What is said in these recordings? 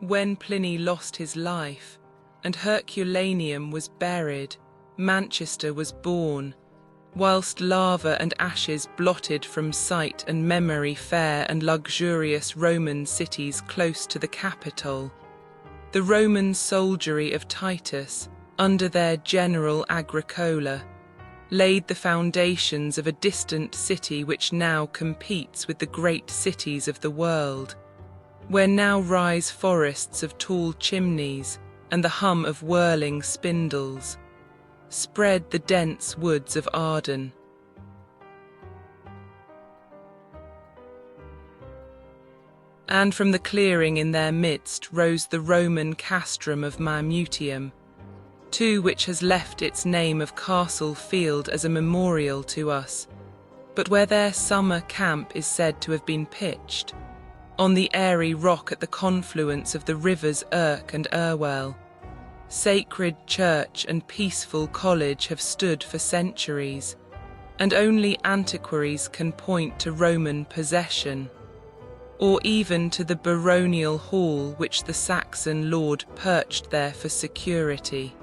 When Pliny lost his life, and Herculaneum was buried, Manchester was born, whilst lava and ashes blotted from sight and memory fair and luxurious Roman cities close to the capital. The Roman soldiery of Titus, under their general Agricola, laid the foundations of a distant city which now competes with the great cities of the world, where now rise forests of tall chimneys and the hum of whirling spindles, spread the dense woods of Arden. And from the clearing in their midst rose the Roman castrum of Mamutium, to which has left its name of Castle Field as a memorial to us, but where their summer camp is said to have been pitched, on the airy rock at the confluence of the rivers Irk and Irwell. Sacred church and peaceful college have stood for centuries, and only antiquaries can point to Roman possession, or even to the baronial hall which the Saxon lord perched there for security.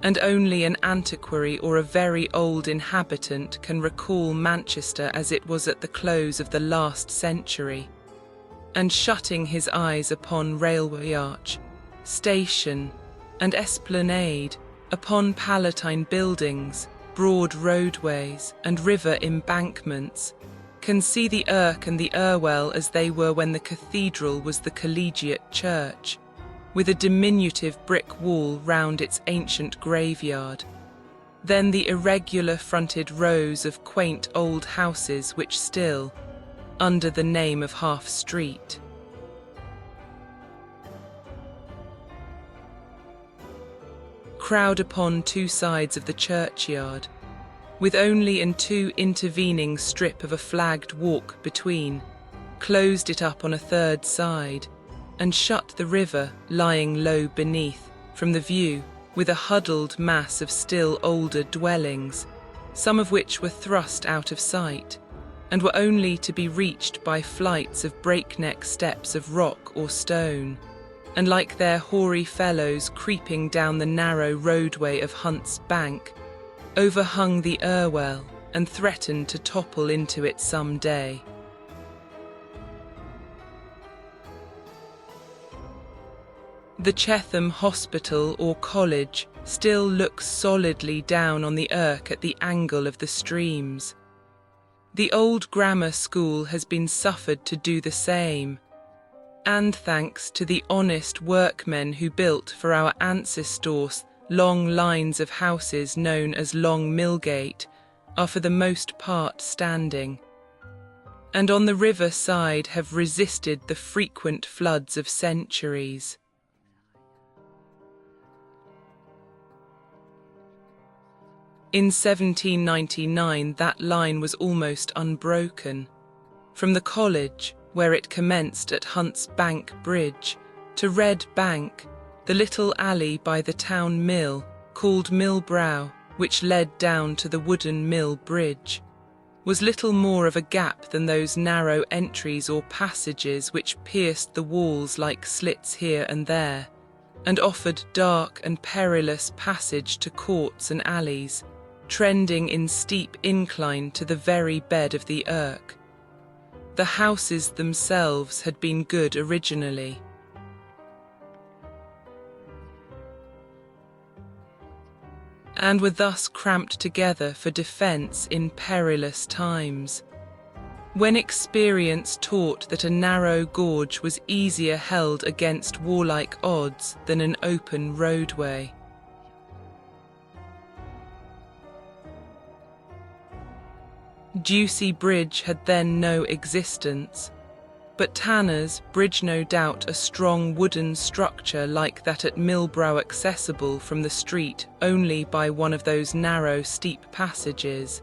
And only an antiquary or a very old inhabitant can recall Manchester as it was at the close of the last century, and shutting his eyes upon railway arch, station, and esplanade, upon Palatine buildings, broad roadways, and river embankments, can see the Irk and the Irwell as they were when the cathedral was the collegiate church, with a diminutive brick wall round its ancient graveyard, then the irregular-fronted rows of quaint old houses which still, under the name of Half Street, crowd upon two sides of the churchyard, with only an two intervening strip of a flagged walk between, closed it up on a third side, and shut the river, lying low beneath, from the view, with a huddled mass of still older dwellings, some of which were thrust out of sight, and were only to be reached by flights of breakneck steps of rock or stone, and like their hoary fellows creeping down the narrow roadway of Hunt's Bank, overhung the Irwell and threatened to topple into it some day. The Chetham Hospital or College still looks solidly down on the Irk at the angle of the streams. The old grammar school has been suffered to do the same, and thanks to the honest workmen who built for our ancestors long lines of houses known as Long Millgate, are for the most part standing, and on the river side have resisted the frequent floods of centuries. In 1799 that line was almost unbroken. From the college, where it commenced at Hunt's Bank Bridge, to Red Bank, the little alley by the town mill, called Mill Brow, which led down to the wooden mill bridge, was little more of a gap than those narrow entries or passages which pierced the walls like slits here and there, and offered dark and perilous passage to courts and alleys, trending in steep incline to the very bed of the Irk. The houses themselves had been good originally, and were thus cramped together for defence in perilous times, when experience taught that a narrow gorge was easier held against warlike odds than an open roadway. Ducie Bridge had then no existence, but Tanner's Bridge, no doubt a strong wooden structure like that at Millbrow, accessible from the street only by one of those narrow steep passages,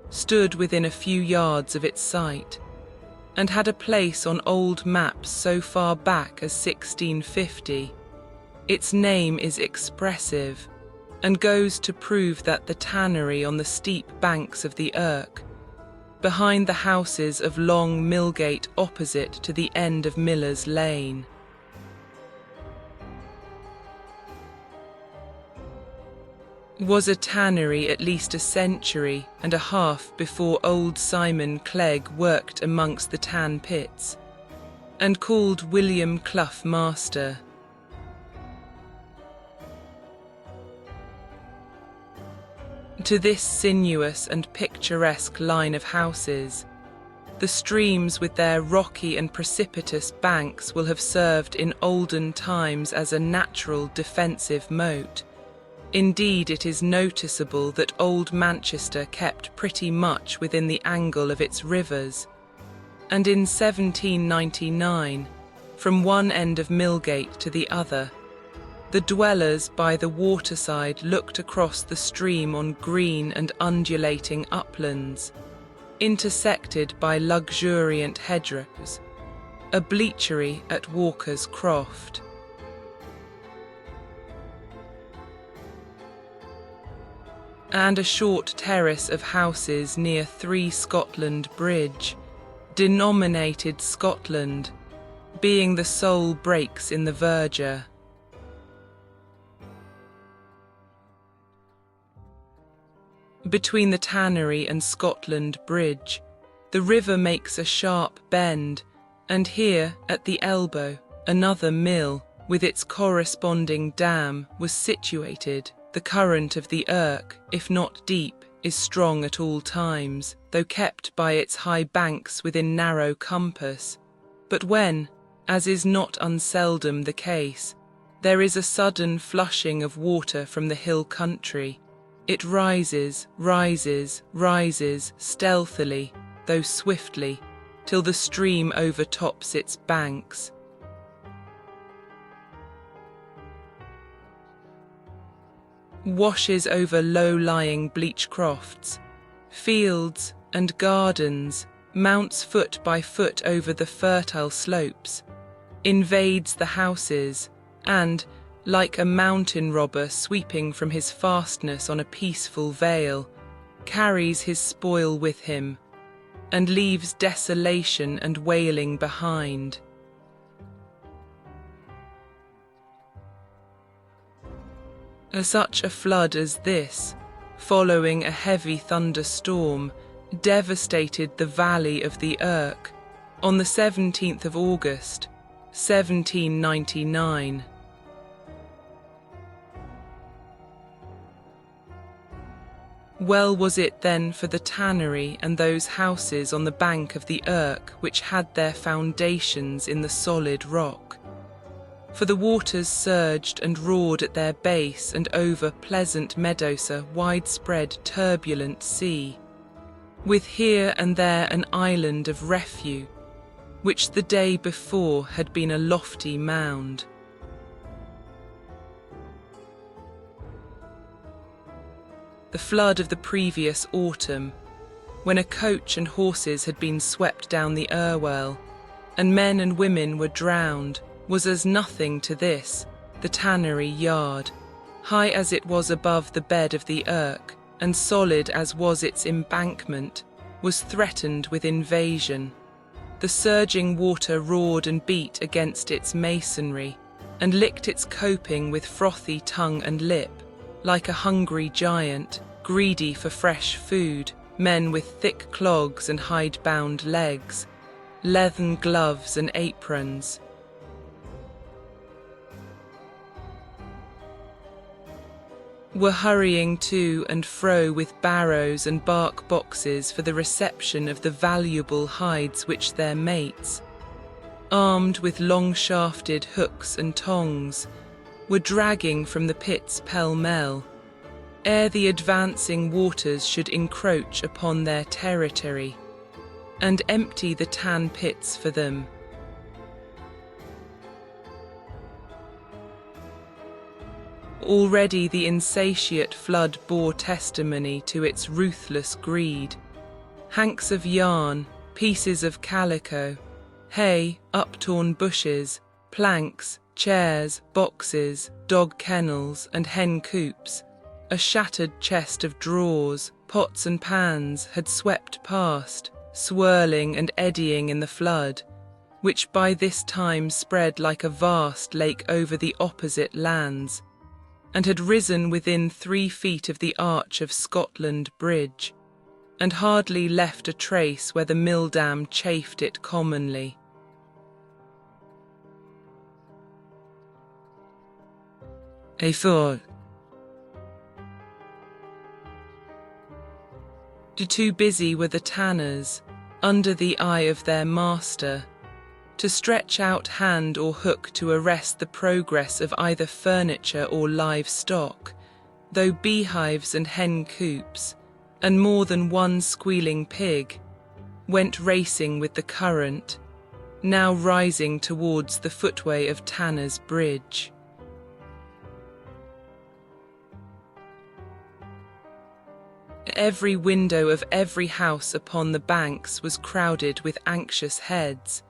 stood within a few yards of its site, and had a place on old maps so far back as 1650. Its name is expressive, and goes to prove that the tannery on the steep banks of the Irk, behind the houses of Long Millgate opposite to the end of Miller's Lane. Was a tannery at least a century and a half before old Simon Clegg worked amongst the tan pits, and called William Clough master. To this sinuous and picturesque line of houses, the streams with their rocky and precipitous banks will have served in olden times as a natural defensive moat. Indeed, it is noticeable that old Manchester kept pretty much within the angle of its rivers, and in 1799, from one end of Millgate to the other, the dwellers by the waterside looked across the stream on green and undulating uplands, intersected by luxuriant hedgerows, a bleachery at Walker's Croft, and a short terrace of houses near 3 Scotland Bridge, denominated Scotland, being the sole breaks in the verdure. Between the tannery and Scotland Bridge, the river makes a sharp bend, and here, at the elbow, another mill, with its corresponding dam, was situated. The current of the Irk, if not deep, is strong at all times, though kept by its high banks within narrow compass. But when, as is not unseldom the case, there is a sudden flushing of water from the hill country, it rises, rises, rises, stealthily, though swiftly, till the stream overtops its banks. Washes over low-lying bleach crofts, fields and gardens, mounts foot by foot over the fertile slopes, invades the houses, and, like a mountain robber sweeping from his fastness on a peaceful vale, carries his spoil with him, and leaves desolation and wailing behind. Such a flood as this, following a heavy thunderstorm, devastated the valley of the Irk on the 17th of August, 1799. Well was it then for the tannery and those houses on the bank of the Irk which had their foundations in the solid rock. For the waters surged and roared at their base, and over pleasant meadows a widespread turbulent sea, with here and there an island of refuge, which the day before had been a lofty mound. The flood of the previous autumn, when a coach and horses had been swept down the Irwell, and men and women were drowned, was as nothing to this. The tannery yard, high as it was above the bed of the Irk, and solid as was its embankment, was threatened with invasion. The surging water roared and beat against its masonry, and licked its coping with frothy tongue and lip, like a hungry giant, greedy for fresh food, men with thick clogs and hide-bound legs, leathern gloves and aprons. Were hurrying to and fro with barrows and bark boxes for the reception of the valuable hides which their mates, armed with long-shafted hooks and tongs, were dragging from the pits pell-mell, ere the advancing waters should encroach upon their territory, and empty the tan pits for them. Already the insatiate flood bore testimony to its ruthless greed. Hanks of yarn, pieces of calico, hay, uptorn bushes, planks, chairs, boxes, dog kennels and hen coops, A shattered chest of drawers, pots and pans had swept past, swirling and eddying in the flood, which by this time spread like a vast lake over the opposite lands, and had risen within 3 feet of the arch of Scotland Bridge, and hardly left a trace where the mill dam chafed it commonly. A thought. Too busy were the tanners, under the eye of their master, to stretch out hand or hook to arrest the progress of either furniture or livestock, though beehives and hen coops, and more than one squealing pig, went racing with the current, now rising towards the footway of Tanner's Bridge. Every window of every house upon the banks was crowded with anxious heads,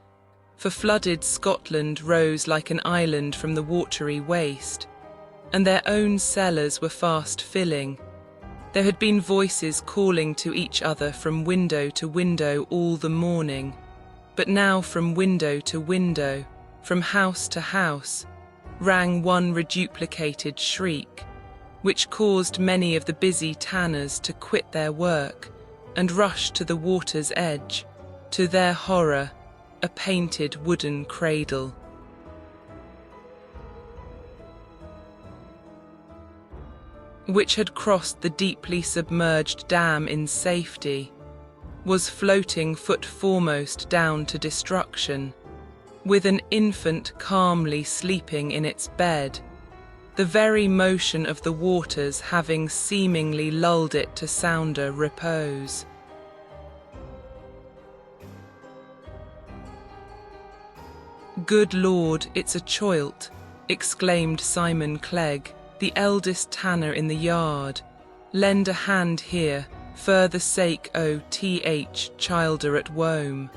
for flooded Scotland rose like an island from the watery waste, and their own cellars were fast filling. There had been voices calling to each other from window to window all the morning, but now from window to window, from house to house, rang one reduplicated shriek, which caused many of the busy tanners to quit their work and rush to the water's edge, to their horror, a painted wooden cradle. Which had crossed the deeply submerged dam in safety, was floating foot foremost down to destruction, with an infant calmly sleeping in its bed, the very motion of the waters having seemingly lulled it to sounder repose. "Good Lord, it's a choilt," exclaimed Simon Clegg, the eldest tanner in the yard. "Lend a hand here, for the sake o' th childer at wome."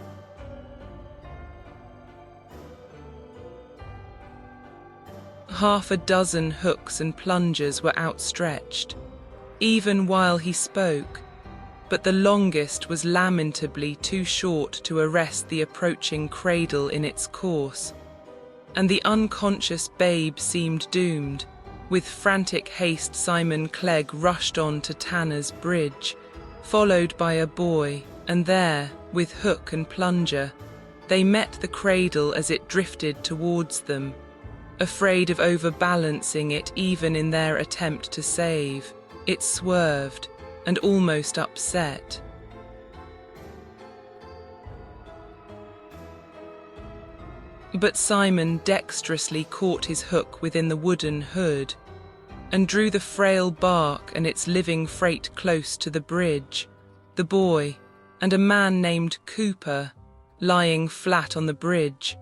Half a dozen hooks and plungers were outstretched, even while he spoke, but the longest was lamentably too short to arrest the approaching cradle in its course, and the unconscious babe seemed doomed. With frantic haste Simon Clegg rushed on to Tanner's Bridge, followed by a boy, and there, with hook and plunger, they met the cradle as it drifted towards them, afraid of overbalancing it even in their attempt to save. It swerved, and almost upset. But Simon dexterously caught his hook within the wooden hood, and drew the frail bark and its living freight close to the bridge. The boy, and a man named Cooper, lying flat on the bridge,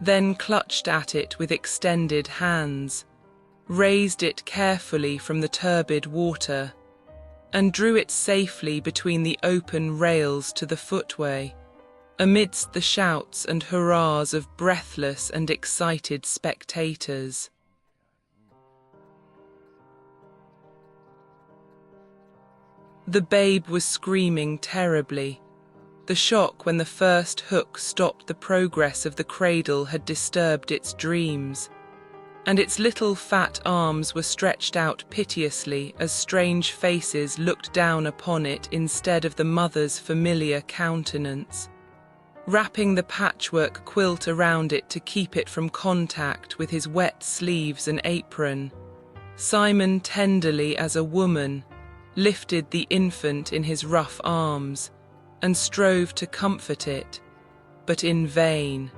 then clutched at it with extended hands, raised it carefully from the turbid water, and drew it safely between the open rails to the footway, amidst the shouts and hurrahs of breathless and excited spectators. The babe was screaming terribly. The shock when the first hook stopped the progress of the cradle had disturbed its dreams, and its little fat arms were stretched out piteously as strange faces looked down upon it instead of the mother's familiar countenance, wrapping the patchwork quilt around it to keep it from contact with his wet sleeves and apron. Simon, tenderly as a woman, lifted the infant in his rough arms and strove to comfort it, but in vain.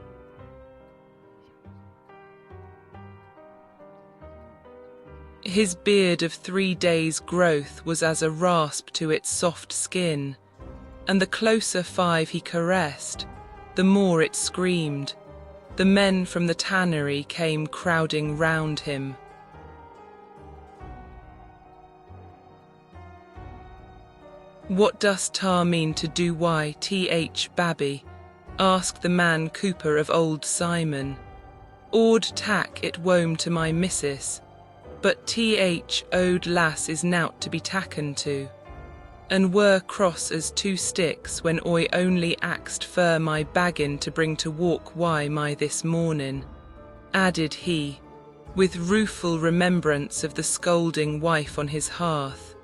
His beard of 3 days' growth was as a rasp to its soft skin, and the closer 5 he caressed, the more it screamed. The men from the tannery came crowding round him. "What dost ta mean to do why, th babby?" asked the man Cooper of old Simon. "Ord tack it wome to my missus. But old lass is nowt to be taken to, and were cross as two sticks when oi only axed fur my baggin to bring to walk why my this mornin', added he, with rueful remembrance of the scolding wife on his hearth.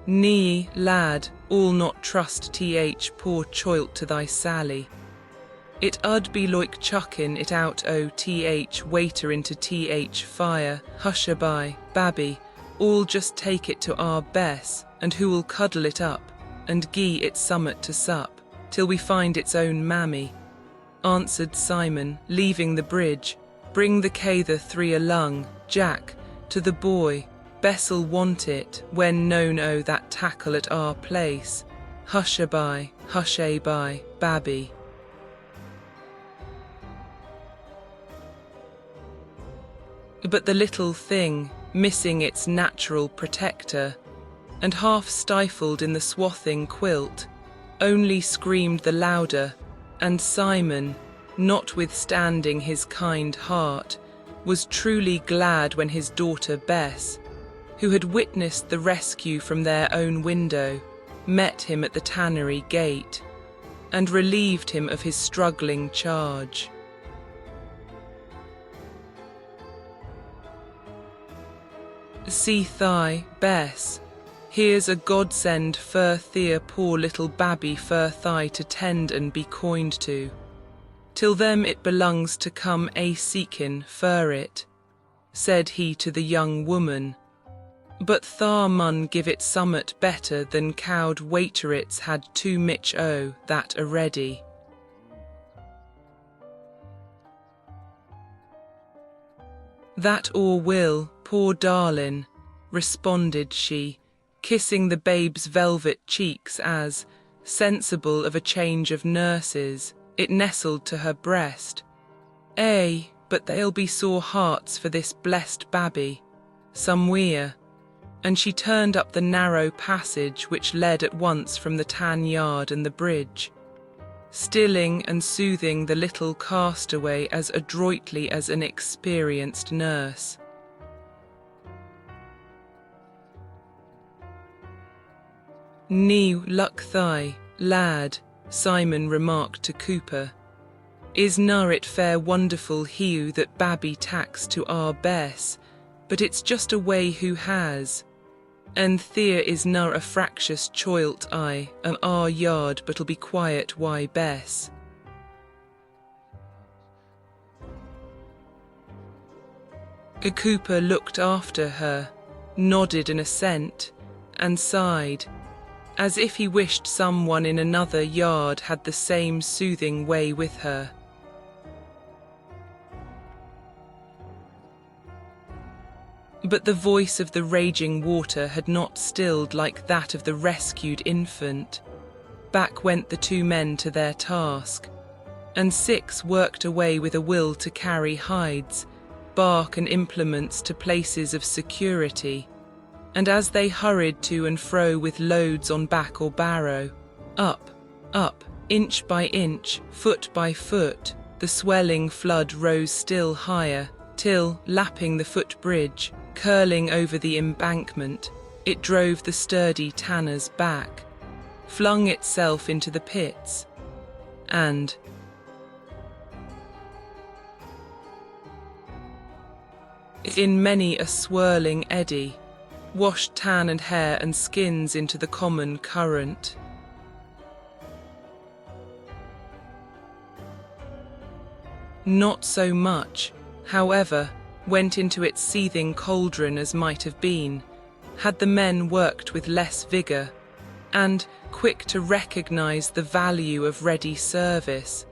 Nee, lad, all not trust poor choilt to thy Sally. It ud be like chuckin' it out o waiter into fire, hushaby, babby, all just take it to our Bess, and who'll cuddle it up, and gie it summat to sup, till we find its own mammy, answered Simon, leaving the bridge. Bring the cather three along, Jack, to the boy, Bess'll want it, when known o that tackle at our place, hushaby, babby. But the little thing, missing its natural protector, and half stifled in the swathing quilt, only screamed the louder, and Simon, notwithstanding his kind heart, was truly glad when his daughter Bess, who had witnessed the rescue from their own window, met him at the tannery gate, and relieved him of his struggling charge. See thigh, Bess, here's a godsend fur thea poor little babby fur thigh to tend and be coined to. Till them it belongs to come seekin' fur it, said he to the young woman. But thar mun give it summat better than cowed waiterits had too mich o that a-ready. That or will, poor darlin', responded she, kissing the babe's velvet cheeks as, sensible of a change of nurses, it nestled to her breast. But they'll be sore hearts for this blessed babby, somewhere. And she turned up the narrow passage which led at once from the tan yard and the bridge, stilling and soothing the little castaway as adroitly as an experienced nurse. Nee luck thy, lad, Simon remarked to Cooper. Is nar it fair wonderful hew that babby tacks to our Bess, but it's just a way who has. And there is nar a fractious choilt and our yard but'll be quiet why Bess. A Cooper looked after her, nodded an assent, and sighed, as if he wished someone in another yard had the same soothing way with her. But the voice of the raging water had not stilled like that of the rescued infant. Back went the two men to their task, and 6 worked away with a will to carry hides, bark and implements to places of security, and as they hurried to and fro with loads on back or barrow, up, inch by inch, foot by foot, the swelling flood rose still higher, till, lapping the footbridge, curling over the embankment, it drove the sturdy tanners back, flung itself into the pits, and, in many a swirling eddy, washed tan and hair and skins into the common current. Not so much, however, went into its seething cauldron as might have been, had the men worked with less vigour, and, quick to recognise the value of ready service,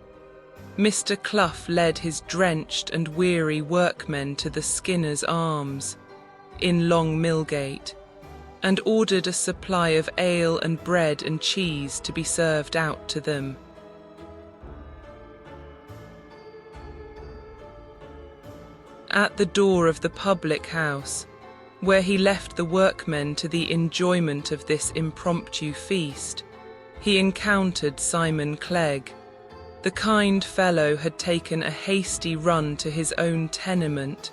Mr. Clough led his drenched and weary workmen to the Skinner's Arms, in Long Millgate, and ordered a supply of ale and bread and cheese to be served out to them. At the door of the public house, where he left the workmen to the enjoyment of this impromptu feast, he encountered Simon Clegg, The kind fellow had taken a hasty run to his own tenement,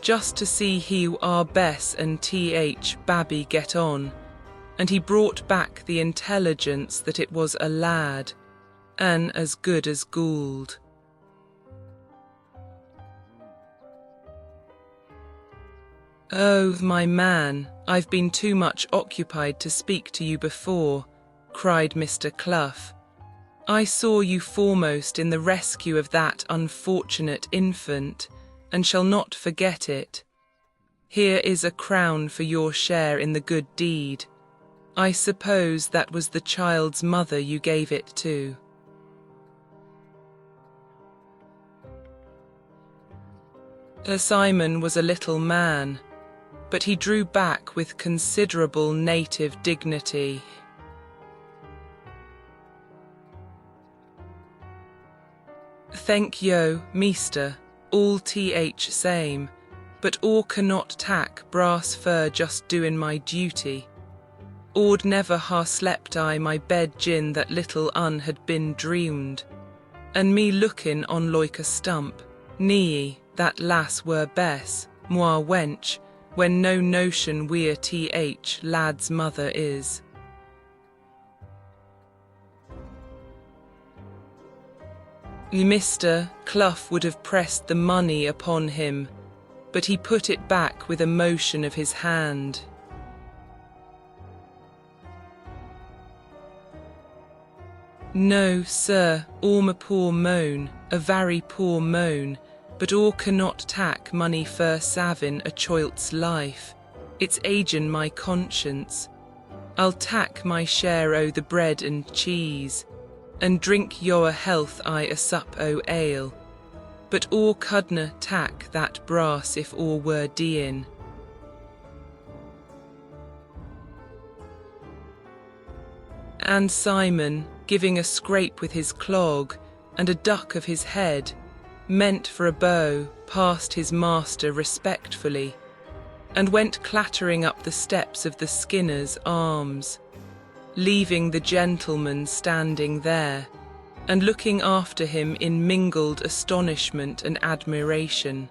just to see how our Bess and Babby get on, and he brought back the intelligence that it was a lad, and as good as Gould. "Oh, my man, I've been too much occupied to speak to you before," cried Mr. Clough. "I saw you foremost in the rescue of that unfortunate infant, and shall not forget it. Here is a crown for your share in the good deed. I suppose that was the child's mother you gave it to." Simon was a little man, but he drew back with considerable native dignity. "Thank yo, meester, all same, but or cannot tack brass fur just doin' my duty. Ord never ha slept I my bed gin that little un had been dreamed, and me lookin' on like a stump, nee, that lass were Bess, moi wench, when no notion where lad's mother is." Mr. Clough would have pressed the money upon him, but he put it back with a motion of his hand. "No, sir, orm a poor moan, a very poor moan, but or cannot tack money for savin' a choilt's life. It's agin my conscience. I'll tack my share o' the bread and cheese, and drink your health I a sup o' ale, but or cudna tack that brass if or were deein." And Simon, giving a scrape with his clog and a duck of his head, meant for a bow, passed his master respectfully, and went clattering up the steps of the Skinner's Arms, leaving the gentleman standing there, and looking after him in mingled astonishment and admiration.